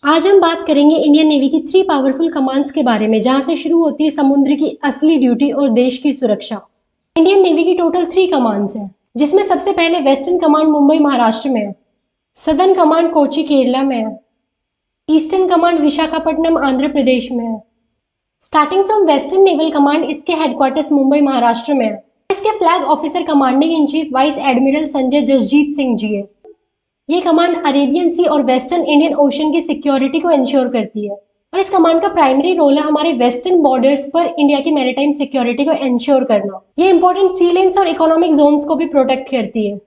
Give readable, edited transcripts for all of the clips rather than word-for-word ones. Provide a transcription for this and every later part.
आज हम बात करेंगे इंडियन नेवी की 3 पावरफुल कमांड्स के बारे में, जहां से शुरू होती है समुद्र की असली ड्यूटी और देश की सुरक्षा। इंडियन नेवी की टोटल 3 कमांड्स हैं, जिसमें सबसे पहले वेस्टर्न कमांड मुंबई महाराष्ट्र में है, सदर्न कमांड कोची केरला में है, ईस्टर्न कमांड विशाखापट्टनम आंध्र प्रदेश में है। Starting from western naval command, इसके हेडक्वार्टर्स मुंबई महाराष्ट्र में है। इसके flag officer commanding in chief vice admiral Sanjay Jasjit Singh ji है। ये कमांड अरेबियन सी और वेस्टर्न इंडियन ओशन की सिक्योरिटी को इंश्योर करती है, और इस कमांड का प्राइमरी रोल है हमारे वेस्टर्न बॉर्डर्स पर इंडिया की मैरीटाइम सिक्योरिटी को इंश्योर करना। ये इंपॉर्टेंट सी लेन्स और इकोनॉमिक जोन्स को भी प्रोटेक्ट करती है,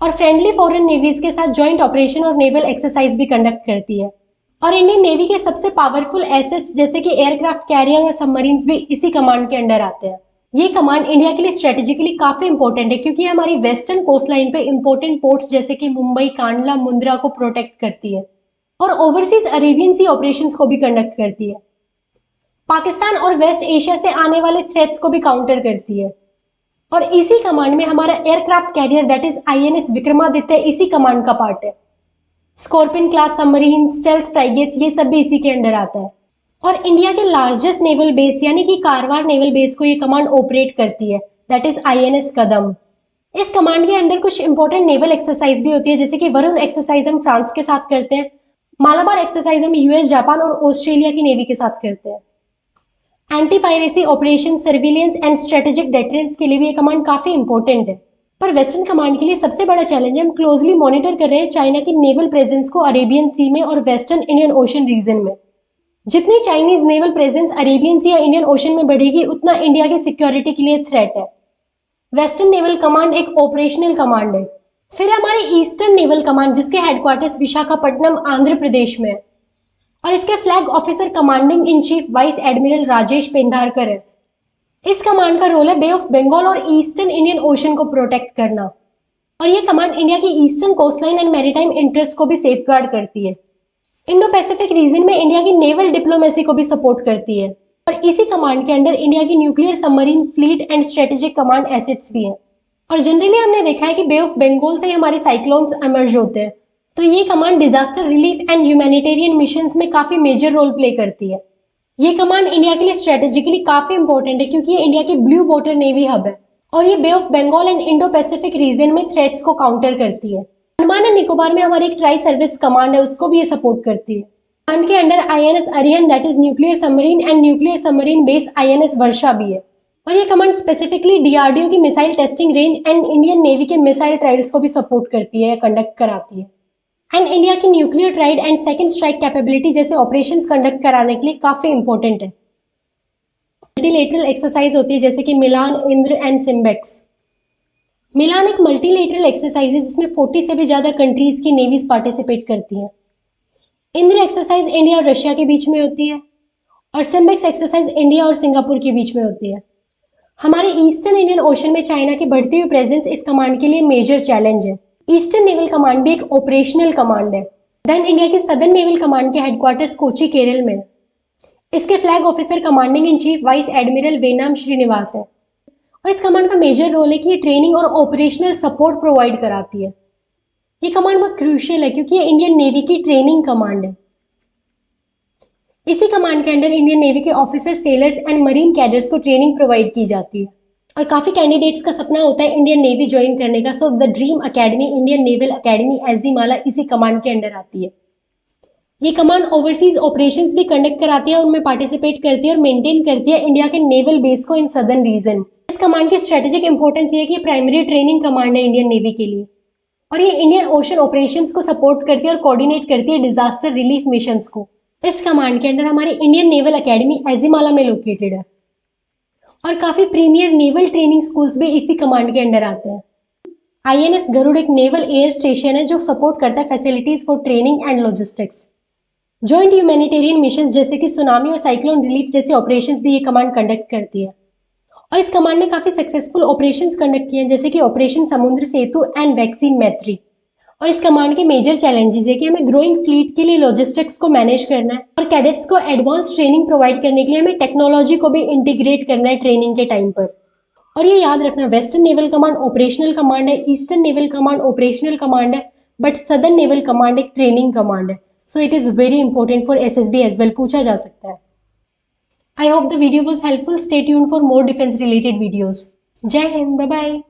और फ्रेंडली फॉरेन नेवीज के साथ ज्वाइंट ऑपरेशन और नेवल एक्सरसाइज भी कंडक्ट करती है। और इंडियन नेवी के सबसे पावरफुल एसेट्स जैसे कि एयरक्राफ्ट कैरियर और सबमरीन्स भी इसी कमांड के अंडर आते हैं। ये कमांड इंडिया के लिए स्ट्रेटेजिकली काफी इंपॉर्टेंट है, क्योंकि हमारी वेस्टर्न कोस्ट लाइन पे इंपॉर्टेंट पोर्ट्स जैसे कि मुंबई, कांडला, मुंद्रा को प्रोटेक्ट करती है, और ओवरसीज अरेबियन सी ऑपरेशंस को भी कंडक्ट करती है। पाकिस्तान और वेस्ट एशिया से आने वाले थ्रेट्स को भी काउंटर करती है। और इसी कमांड में हमारा aircraft carrier that is INS Vikramaditya इसी कमांड का पार्ट है। स्कॉर्पियन क्लास सबमरीन, स्टेल्थ फ्राइगेट्स, ये सब भी इसी के अंडर आता है। और इंडिया के लार्जेस्ट नेवल बेस यानी कि कारवार नेवल बेस को ये कमांड ऑपरेट करती है, दैट इज INS कदम। इस कमांड के अंदर कुछ इंपॉर्टेंट नेवल एक्सरसाइज भी होती है, जैसे कि वरुण एक्सरसाइज हम फ्रांस के साथ करते हैं, मालाबार एक्सरसाइज हम US, जापान और ऑस्ट्रेलिया की नेवी के साथ करते हैं। Anti piracy operation, surveillance and strategic deterrence के लिए भी ये कमांड काफी इंपॉर्टेंट है। पर वेस्टर्न कमांड के लिए सबसे बड़ा चैलेंज है, हम क्लोजली मॉनिटर कर रहे हैं चाइना की नेवल प्रेजेंस को अरेबियन सी में और वेस्टर्न इंडियन ओशन रीजन में। जितनी चाइनीज नेवल प्रेजेंस अरेबियन सी या इंडियन ओशन में बढ़ेगी, उतना इंडिया की सिक्योरिटी के लिए थ्रेट है। वेस्टर्न नेवल कमांड एक ऑपरेशनल कमांड है। फिर हमारी ईस्टर्न नेवल कमांड, जिसके हेडक्वार्टर्स विशाखापट्टनम आंध्र प्रदेश में है, और इसके flag officer commanding in chief vice admiral Rajesh Pendharkar है। इस कमांड का रोल है बे ऑफ बंगाल और ईस्टर्न इंडियन ओशन को प्रोटेक्ट करना, और ये कमांड इंडिया की eastern coastline and maritime interest को भी सेफगार्ड करती है। इंडो पैसिफिक रीजन में इंडिया की नेवल डिप्लोमेसी को भी सपोर्ट करती है, और इसी कमांड के अंडर इंडिया की nuclear submarine fleet and strategic command assets भी हैं। और जनरली हमने देखा है कि बे ऑफ बंगाल से हमारे साइक्लोन्स इमर्ज होते हैं, तो ये command disaster relief and humanitarian missions में काफी मेजर रोल प्ले करती है। ये कमांड इंडिया के लिए स्ट्रेटेजिकली काफी इंपॉर्टेंट है, क्योंकि ये इंडिया की ब्लू वाटर नेवी हब है, और ये bay of Bengal and Indo Pacific region में थ्रेट्स को काउंटर करती है। अंडमान एंड निकोबार में हमारी एक ट्राई सर्विस कमांड है, उसको भी ये सपोर्ट करती है। कमांड के under INS Arihant that is nuclear submarine and nuclear submarine base INS वर्षा भी है, और ये कमांड स्पेसिफिकली DRDO की missile testing range and Indian navy के मिसाइल ट्रायल्स को भी सपोर्ट करती है या कंडक्ट कराती है, एंड इंडिया की nuclear tried and second strike capability जैसे ऑपरेशंस कंडक्ट कराने के लिए काफी इंपॉर्टेंट है। मल्टीलेटरल एक्सरसाइज होती है, जैसे कि मिलान, इंद्र एंड सिम्बेक्स। मिलान एक मल्टीलेटरल एक्सरसाइज है जिसमें 40 से भी ज्यादा कंट्रीज की नेवीज पार्टिसिपेट करती हैं। इंद्र एक्सरसाइज इंडिया और रशिया के बीच में होती है, और सिम्बेक्स एक्सरसाइज इंडिया और सिंगापुर के बीच में होती है। हमारे ईस्टर्न इंडियन ओशन में चाइना की बढ़ती हुई प्रेजेंस इस कमांड के लिए मेजर चैलेंज है। ईस्टर्न नेवल कमांड भी एक ऑपरेशनल कमांड है। देन इंडिया की सदर्न नेवल कमांड के हेडक्वार्टर्स कोची केरल में है। इसके flag officer commanding in chief vice admiral वेनाम Srinivas है, और इस कमांड का मेजर रोल है कि ये ट्रेनिंग और ऑपरेशनल सपोर्ट प्रोवाइड कराती है। ये कमांड बहुत क्रूशियल है, क्योंकि ये इंडियन नेवी की ट्रेनिंग कमांड है। इसी कमांड के अंडर इंडियन नेवी के officer, sellers and marine cadres को ट्रेनिंग प्रोवाइड की जाती है, और काफी कैंडिडेट्स का सपना होता है इंडियन नेवी ज्वाइन करने का। So the dream academy, Indian naval academy Ezhimala, इसी कमांड के अंडर आती है। ये कमांड ओवरसीज ऑपरेशंस भी कंडक्ट कराती है, उनमें पार्टिसिपेट करती है और मेंटेन करती है इंडिया के नेवल बेस को इन सदर्न रीजन। इस कमांड की स्ट्रेटेजिक इंपॉर्टेंस ये है कि प्राइमरी ट्रेनिंग कमांड है इंडियन नेवी के लिए, और ये इंडियन ओशन ऑपरेशंस को सपोर्ट करती है और कोऑर्डिनेट करती है डिजास्टर रिलीफ मिशंस को। इस कमांड के अंडर हमारी इंडियन नेवल अकेडमी एजीमाला में लोकेटेड है, और काफी प्रीमियर नेवल ट्रेनिंग स्कूल्स भी इसी कमांड के अंडर आते हैं। INS गरुड़ एक नेवल एयर स्टेशन है जो सपोर्ट करता है facilities for training and logistics. Joint humanitarian missions जैसे कि सुनामी और साइक्लोन रिलीफ जैसे ऑपरेशंस भी ये कमांड कंडक्ट करती है, और इस कमांड ने काफी सक्सेसफुल ऑपरेशंस कंडक्ट किए हैं, जैसे कि ऑपरेशन समुद्र सेतु एंड वैक्सीन मैत्री। और इस कमांड के मेजर चैलेंजेस है कि हमें ग्रोइंग फ्लीट के लिए लॉजिस्टिक्स को मैनेज करना है, और कैडेट्स को एडवांस ट्रेनिंग प्रोवाइड करने के लिए हमें टेक्नोलॉजी को भी इंटीग्रेट करना है ट्रेनिंग के टाइम पर। और ये याद रखना, western naval command operational command है, eastern naval command operational command है, बट सदर्न नेवल कमांड एक ट्रेनिंग कमांड है। So it is very important for SSB as well, पूछा जा सकता है। I hope the video was helpful. Stay tuned for more defence related videos. Jai Hind, bye bye.